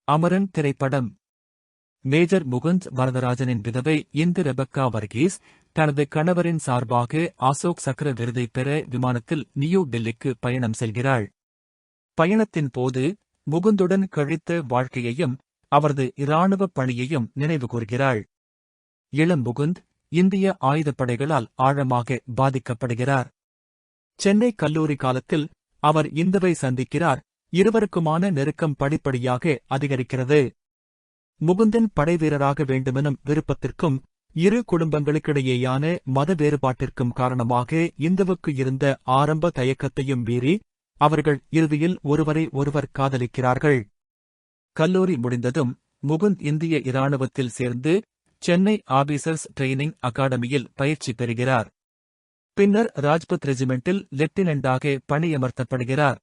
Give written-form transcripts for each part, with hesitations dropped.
அமரன் திரைப்படம். மேஜர் முகுந்த் வரதராஜனின் விதவை இந்து ரெபக்கா வர்கீஸ் தனது கணவரின் சார்பாக அசோக் சக்ர விருதை பெற விமானத்தில் நியூ டெல்லிக்கு பயணம் செல்கிறாள். பயணத்தின் போது முகுந்துடன் கழித்த வாழ்க்கையையும் அவரது இராணுவப் பணியையும் நினைவுகூர்கிறாள். இளம் முகுந்த் இந்திய ஆயுதப்படைகளால் ஆழமாக பாதிக்கப்படுகிறார். சென்னை கல்லூரி காலத்தில் அவர் இந்துவை சந்திக்கிறார். இருவருக்குமான நெருக்கம் படிப்படியாக அதிகரிக்கிறது. முகுந்தின் படைவீரராக வேண்டுமெனும் விருப்பத்திற்கும் இரு குடும்பங்களுக்கிடையேயான மத வேறுபாட்டிற்கும் காரணமாக இந்துவுக்கு இருந்த ஆரம்ப தயக்கத்தையும் மீறி அவர்கள் இறுதியில் ஒருவரை ஒருவர் காதலிக்கிறார்கள். கல்லூரி முடிந்ததும் முகுந்த் இந்திய இராணுவத்தில் சேர்ந்து சென்னை ஆபீசர்ஸ் ட்ரெய்னிங் அகாடமியில் பயிற்சி பெறுகிறார். பின்னர் ராஜ்பத் ரெஜிமெண்டில் லெப்டினெண்டாக பணியமர்த்தப்படுகிறார்.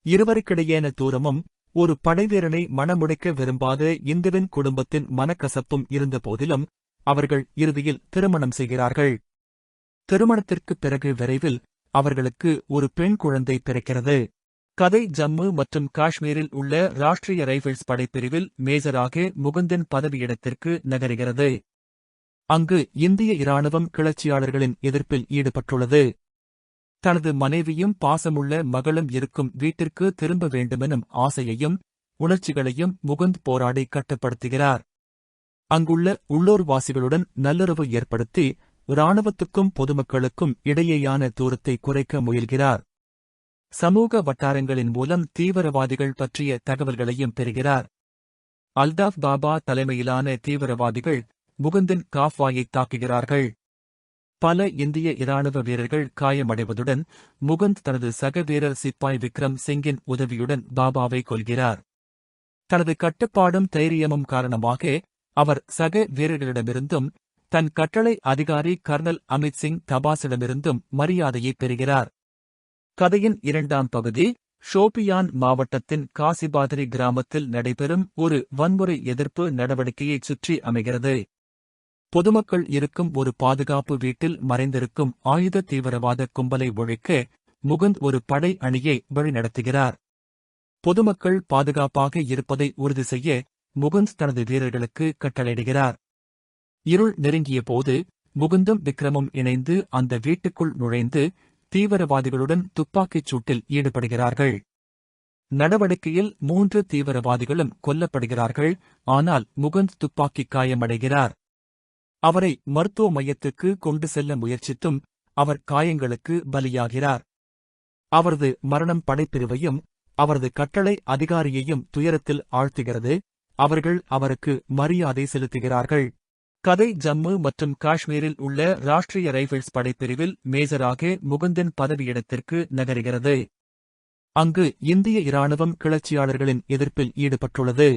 இருவருக்கிடையேயான தூரமும் ஒரு படைவீரனை மணமுடிக்க விரும்பாத இந்துவின் குடும்பத்தின் மனக்கசப்பும் இருந்தபோதிலும் அவர்கள் இறுதியில் திருமணம் செய்கிறார்கள். திருமணத்திற்குப் பிறகு விரைவில் அவர்களுக்கு ஒரு பெண் குழந்தை பிறக்கிறது. கதை ஜம்மு மற்றும் காஷ்மீரில் உள்ள ராஷ்டிரிய ரைபிள்ஸ் படைப்பிரிவில் மேஜராக முகுந்தின் பதவியிடத்திற்கு நகருகிறது. அங்கு இந்திய இராணுவம் கிளர்ச்சியாளர்களின் எதிர்ப்பில் ஈடுபட்டுள்ளது. தனது மனைவியும் பாசமுள்ள மகளும் இருக்கும் வீட்டிற்கு திரும்ப வேண்டுமெனும் ஆசையையும் உணர்ச்சிகளையும் முகுந்த் போராடி கட்டுப்படுத்துகிறார். அங்குள்ள உள்ளூர்வாசிகளுடன் நல்லுறவு ஏற்படுத்தி இராணுவத்துக்கும் பொதுமக்களுக்கும் இடையேயான தூரத்தை குறைக்க முயல்கிறார். சமூக வட்டாரங்களின் மூலம் தீவிரவாதிகள் பற்றிய தகவல்களையும் பெறுகிறார். அல்தாஃப் பாபா தலைமையிலான தீவிரவாதிகள் முகுந்தின் காஃப்வாயை தாக்குகிறார்கள். பல இந்திய இராணுவ வீரர்கள் காயமடைவதுடன் முகுந்த் தனது சக வீரர் சிப்பாய் விக்ரம் சிங்கின் உதவியுடன் பாபாவை கொல்கிறார். தனது கட்டுப்பாடும் தைரியமும் காரணமாக அவர் சக வீரர்களிடமிருந்தும் தன் கட்டளை அதிகாரி கர்னல் அமித் சிங் தபாஸிடமிருந்தும் மரியாதையை பெறுகிறார். கதையின் இரண்டாம் பகுதி ஷோபியான் மாவட்டத்தின் காசிபாதரி கிராமத்தில் நடைபெறும் ஒரு வன்முறை எதிர்ப்பு நடவடிக்கையைச் சுற்றி அமைகிறது. பொதுமக்கள் இருக்கும் ஒரு பாதுகாப்பு வீட்டில் மறைந்திருக்கும் ஆயுத தீவிரவாத கும்பலை ஒழிக்க முகுந்த் ஒரு படை அணியை வழிநடத்துகிறார். பொதுமக்கள் பாதுகாப்பாக இருப்பதை உறுதி செய்ய முகுந்த் தனது வீரர்களுக்கு கட்டளையிடுகிறார். இருள் நெருங்கிய போது முகுந்தும் விக்ரமும் இணைந்து அந்த வீட்டுக்குள் நுழைந்து தீவிரவாதிகளுடன் துப்பாக்கிச் சூட்டில் ஈடுபடுகிறார்கள். நடவடிக்கையில் 3 தீவிரவாதிகளும் கொல்லப்படுகிறார்கள். ஆனால் முகுந்த் துப்பாக்கிக் காயமடைகிறார். அவரை மருத்துவ மையத்துக்கு கொண்டு செல்ல முயற்சித்தும் அவர் காயங்களுக்கு பலியாகிறார். அவரது மரணம் படைப்பிரிவையும் அவரது கட்டளை அதிகாரியையும் துயரத்தில் ஆழ்த்துகிறது. அவர்கள் அவருக்கு மரியாதை செலுத்துகிறார்கள். கதை ஜம்மு மற்றும் காஷ்மீரில் உள்ள ராஷ்டிரிய ரைபிள்ஸ் படைப்பிரிவில் மேஜராக முகுந்தின் பதவியிடத்திற்கு நகருகிறது. அங்கு இந்திய இராணுவம் கிளர்ச்சியாளர்களின் எதிர்ப்பில் ஈடுபட்டுள்ளது.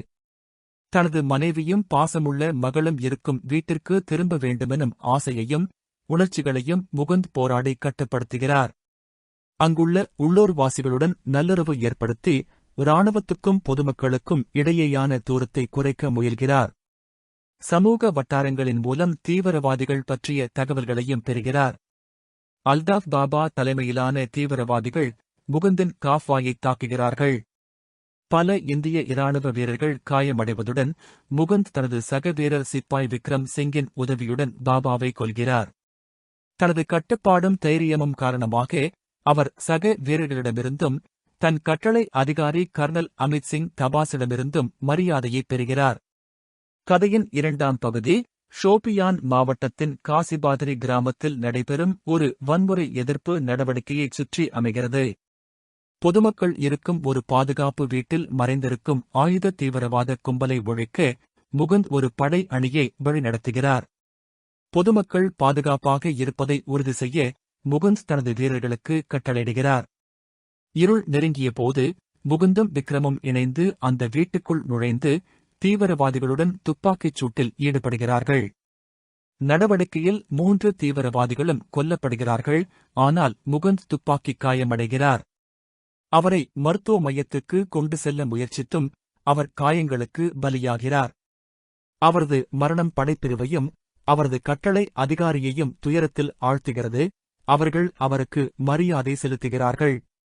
தனது மனைவியும் பாசமுள்ள மகளும் இருக்கும் வீட்டிற்கு திரும்ப வேண்டுமெனும் ஆசையையும் உணர்ச்சிகளையும் முகுந்த் போராடி கட்டுப்படுத்துகிறார். அங்குள்ள உள்ளூர்வாசிகளுடன் நல்லுறவு ஏற்படுத்தி இராணுவத்துக்கும் பொதுமக்களுக்கும் இடையேயான தூரத்தை குறைக்க முயல்கிறார். சமூக வட்டாரங்களின் மூலம் தீவிரவாதிகள் பற்றிய தகவல்களையும் பெறுகிறார். அல்தாஃப் பாபா தலைமையிலான தீவிரவாதிகள் முகுந்தின் காஃப்வாயை தாக்குகிறார்கள். பல இந்திய இராணுவ வீரர்கள் காயமடைவதுடன் முகுந்த் தனது சக வீரர் சிப்பாய் விக்ரம் சிங்கின் உதவியுடன் பாபாவை கொல்கிறார். தனது கட்டுப்பாடும் தைரியமும் காரணமாக அவர் சக வீரர்களிடமிருந்தும் தன் கட்டளை அதிகாரி கர்னல் அமித் சிங் தபாஸிடமிருந்தும் மரியாதையை பெறுகிறார். கதையின் இரண்டாம் பகுதி ஷோபியான் மாவட்டத்தின் காசிபாதரி கிராமத்தில் நடைபெறும் ஒரு வன்முறை எதிர்ப்பு நடவடிக்கையைச் சுற்றி அமைகிறது. பொதுமக்கள் இருக்கும் ஒரு பாதுகாப்பு வீட்டில் மறைந்திருக்கும் ஆயுத தீவிரவாத கும்பலை ஒழிக்க முகுந்த் ஒரு படை அணியை வழிநடத்துகிறார். பொதுமக்கள் பாதுகாப்பாக இருப்பதை உறுதி செய்ய முகுந்த் தனது வீரர்களுக்கு கட்டளையிடுகிறார். இருள் நெருங்கிய போது முகுந்தும் விக்ரமும் இணைந்து அந்த வீட்டுக்குள் நுழைந்து தீவிரவாதிகளுடன் துப்பாக்கிச் சூட்டில் ஈடுபடுகிறார்கள். நடவடிக்கையில் 3 தீவிரவாதிகளும் கொல்லப்படுகிறார்கள். ஆனால் முகுந்த் துப்பாக்கிக் காயமடைகிறார். அவரை மருத்துவ மையத்துக்கு கொண்டு செல்ல முயற்சித்தும் அவர் காயங்களுக்கு பலியாகிறார். அவரது மரணம் படைப்பிரிவையும் அவரது கட்டளை அதிகாரியையும் துயரத்தில் ஆழ்த்துகிறது. அவர்கள் அவருக்கு மரியாதை செலுத்துகிறார்கள்.